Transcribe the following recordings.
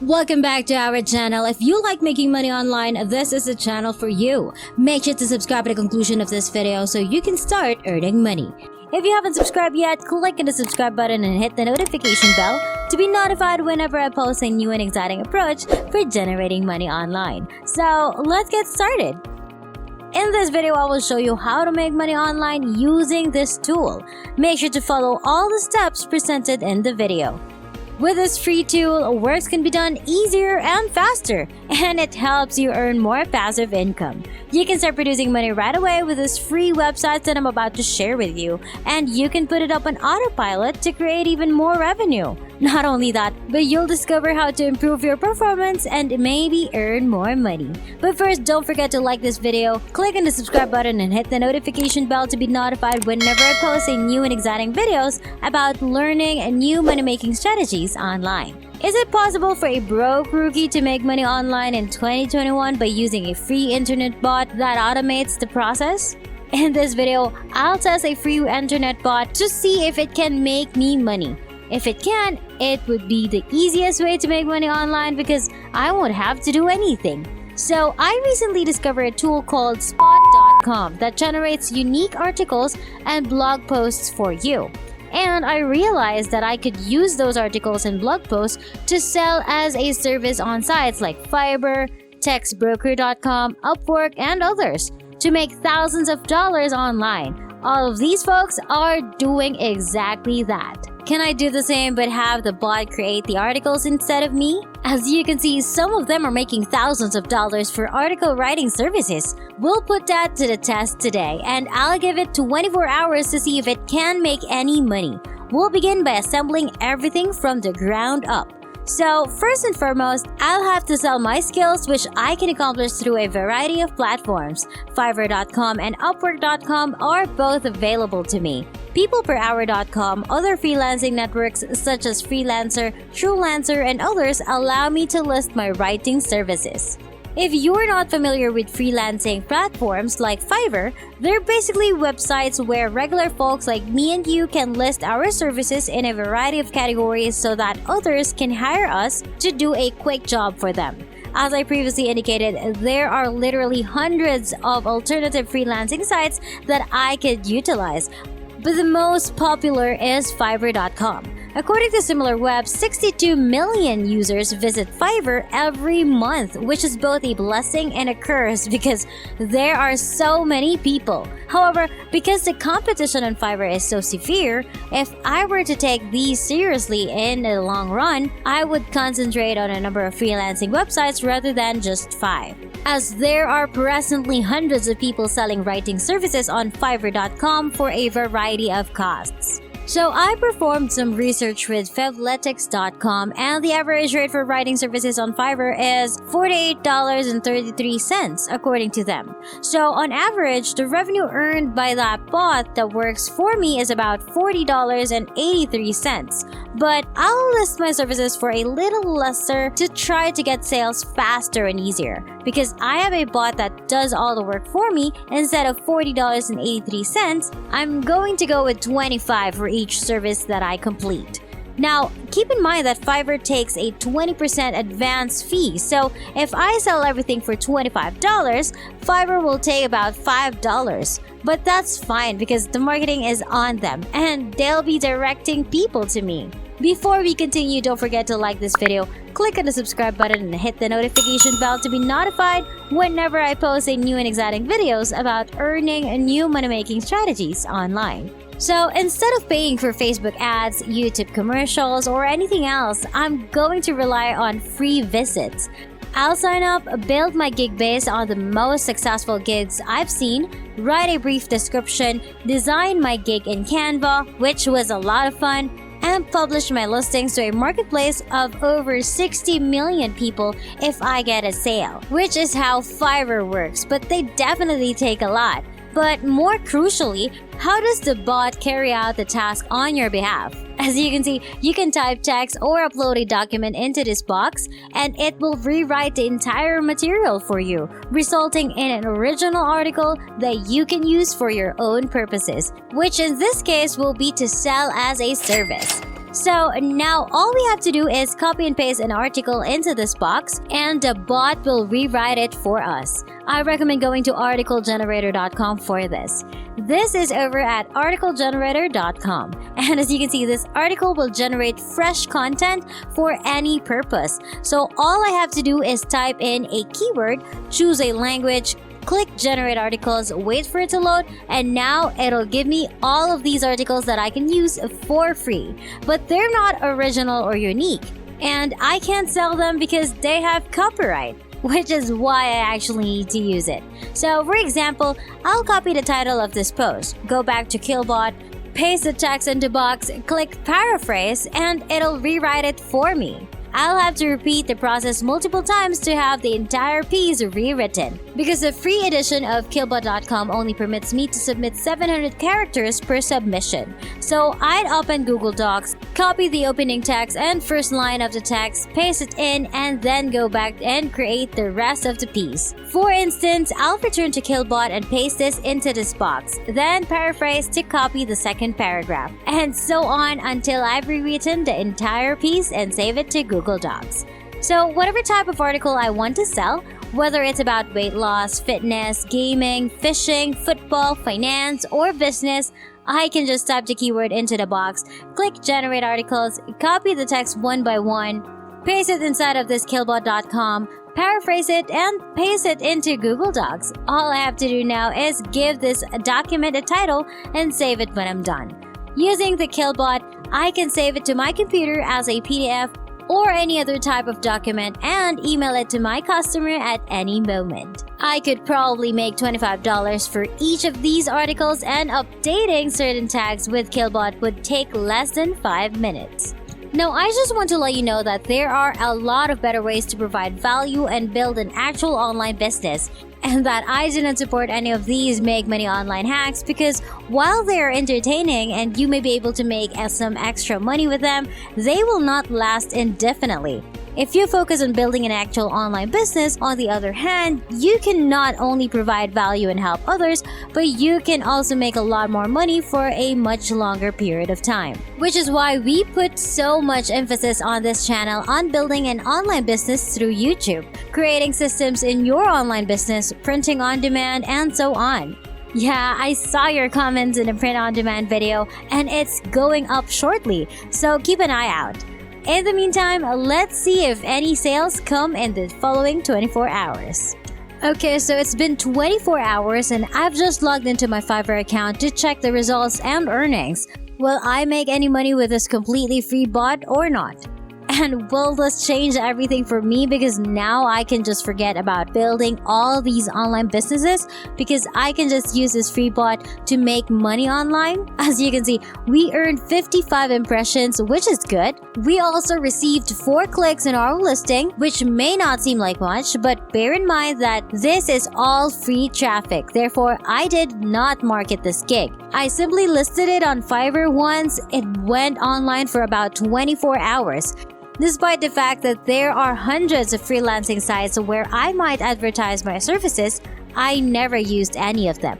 Welcome back to our channel. If you like making money online, this is the channel for you. Make sure to subscribe at the conclusion of this video so you can start earning money. If you haven't subscribed yet, click on the subscribe button and hit the notification bell to be notified whenever I post a new and exciting approach for generating money online. So let's get started. In this video, I will show you how to make money online using this tool. Make sure to follow all the steps presented in the video. With this free tool, works can be done easier and faster, and it helps you earn more passive income. You can start producing money right away with this free website that I'm about to share with you, and you can put it up on autopilot to create even more revenue. Not only that, but you'll discover how to improve your performance and maybe earn more money. But first, don't forget to like this video, click on the subscribe button and hit the notification bell to be notified whenever I post a new and exciting videos about learning new money-making strategies online. Is it possible for a broke rookie to make money online in 2021 by using a free internet bot that automates the process? In this video, I'll test a free internet bot to see if it can make me money. If it can, it would be the easiest way to make money online because I won't have to do anything. So I recently discovered a tool called Spotcom that generates unique articles and blog posts for you. And I realized that I could use those articles and blog posts to sell as a service on sites like Fiverr, textbroker.com, Upwork, and others to make thousands of dollars online. All of these folks are doing exactly that. Can I do the same but have the bot create the articles instead of me? As you can see, some of them are making thousands of dollars for article writing services. We'll put that to the test today, and I'll give it 24 hours to see if it can make any money. We'll begin by assembling everything from the ground up. So first and foremost, I'll have to sell my skills, which I can accomplish through a variety of platforms. Fiverr.com and Upwork.com are both available to me. PeoplePerHour.com, other freelancing networks such as Freelancer, TrueLancer, and others allow me to list my writing services. If you're not familiar with freelancing platforms like Fiverr, they're basically websites where regular folks like me and you can list our services in a variety of categories so that others can hire us to do a quick job for them. As I previously indicated, there are literally hundreds of alternative freelancing sites that I could utilize, but the most popular is Fiverr.com. According to SimilarWeb, 62 million users visit Fiverr every month, which is both a blessing and a curse because there are so many people. However, because the competition on Fiverr is so severe, if I were to take these seriously in the long run, I would concentrate on a number of freelancing websites rather than just 5. As there are presently hundreds of people selling writing services on Fiverr.com for a variety of costs. So I performed some research with Favletics.com, and the average rate for writing services on Fiverr is $48.33 according to them. So on average, the revenue earned by that bot that works for me is about $40.83. But I'll list my services for a little lesser to try to get sales faster and easier. Because I have a bot that does all the work for me, instead of $40.83, I'm going to go with $25 for each service that I complete. Now, keep in mind that Fiverr takes a 20% advance fee, so if I sell everything for $25, Fiverr will take about $5. But that's fine because the marketing is on them and they'll be directing people to me. Before we continue, don't forget to like this video, click on the subscribe button and hit the notification bell to be notified whenever I post a new and exciting videos about earning new money-making strategies online. So instead of paying for Facebook ads, YouTube commercials, or anything else, I'm going to rely on free visits. I'll sign up, build my gig based on the most successful gigs I've seen, write a brief description, design my gig in Canva, which was a lot of fun, and publish my listings to a marketplace of over 60 million people if I get a sale, which is how Fiverr works, but they definitely take a lot. But more crucially, how does the bot carry out the task on your behalf? As you can see, you can type text or upload a document into this box and it will rewrite the entire material for you, resulting in an original article that you can use for your own purposes, which in this case will be to sell as a service. So now all we have to do is copy and paste an article into this box and the bot will rewrite it for us. I recommend going to articlegenerator.com for this. This is over at articlegenerator.com. And as you can see, this article will generate fresh content for any purpose. So all I have to do is type in a keyword, choose a language, click generate articles, wait for it to load, and now it'll give me all of these articles that I can use for free. But they're not original or unique, and I can't sell them because they have copyright, which is why I actually need to use it. So for example, I'll copy the title of this post, go back to Killbot, paste the text into box, click paraphrase, and it'll rewrite it for me. I'll have to repeat the process multiple times to have the entire piece rewritten, because the free edition of Killbot.com only permits me to submit 700 characters per submission. So I'd open Google Docs, copy the opening text and first line of the text, paste it in, and then go back and create the rest of the piece. For instance, I'll return to Killbot and paste this into this box, then paraphrase to copy the second paragraph, and so on until I've rewritten the entire piece and save it to Google Docs. So whatever type of article I want to sell, whether it's about weight loss, fitness, gaming, fishing, football, finance, or business, I can just type the keyword into the box, click generate articles, copy the text one by one, paste it inside of this Killbot.com, paraphrase it, and paste it into Google Docs. All I have to do now is give this document a title and save it when I'm done. Using the Killbot, I can save it to my computer as a PDF or any other type of document and email it to my customer at any moment. I could probably make $25 for each of these articles, and updating certain tags with Killbot would take less than 5 minutes. Now, I just want to let you know that there are a lot of better ways to provide value and build an actual online business, and that I do not support any of these make money online hacks, because while they are entertaining and you may be able to make some extra money with them, they will not last indefinitely. If you focus on building an actual online business, on the other hand, you can not only provide value and help others, but you can also make a lot more money for a much longer period of time. Which is why we put so much emphasis on this channel on building an online business through YouTube, creating systems in your online business, printing on demand, and so on. Yeah, I saw your comments in the print on demand video, and it's going up shortly, so keep an eye out. In the meantime, let's see if any sales come in the following 24 hours. Okay, so it's been 24 hours and I've just logged into my Fiverr account to check the results and earnings. Will I make any money with this completely free bot or not? And will this change everything for me, because now I can just forget about building all these online businesses because I can just use this free bot to make money online? As you can see, we earned 55 impressions, which is good. We also received 4 clicks in our listing, which may not seem like much, but bear in mind that this is all free traffic. Therefore, I did not market this gig. I simply listed it on Fiverr once. It went online for about 24 hours. Despite the fact that there are hundreds of freelancing sites where I might advertise my services, I never used any of them.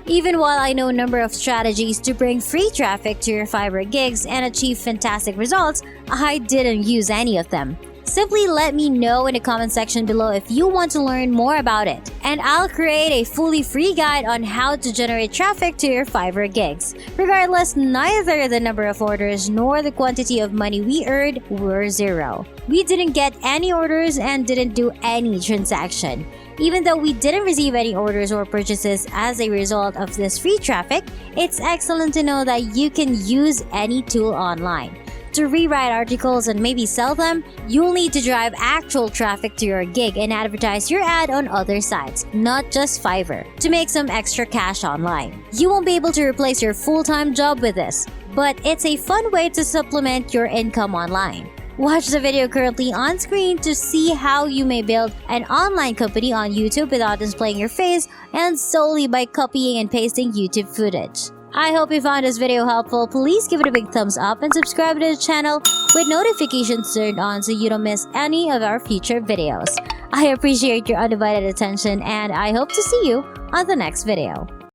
Even while I know a number of strategies to bring free traffic to your Fiverr gigs and achieve fantastic results, I didn't use any of them. Simply let me know in the comment section below if you want to learn more about it, and I'll create a fully free guide on how to generate traffic to your Fiverr gigs. Regardless, neither the number of orders nor the quantity of money we earned were zero. We didn't get any orders and didn't do any transaction. Even though we didn't receive any orders or purchases as a result of this free traffic, it's excellent to know that you can use any tool online. To rewrite articles and maybe sell them, you'll need to drive actual traffic to your gig and advertise your ad on other sites, not just Fiverr, to make some extra cash online. You won't be able to replace your full-time job with this, but it's a fun way to supplement your income online. Watch the video currently on screen to see how you may build an online company on YouTube without displaying your face and solely by copying and pasting YouTube footage. I hope you found this video helpful. Please give it a big thumbs up and subscribe to the channel with notifications turned on so you don't miss any of our future videos. I appreciate your undivided attention and I hope to see you on the next video.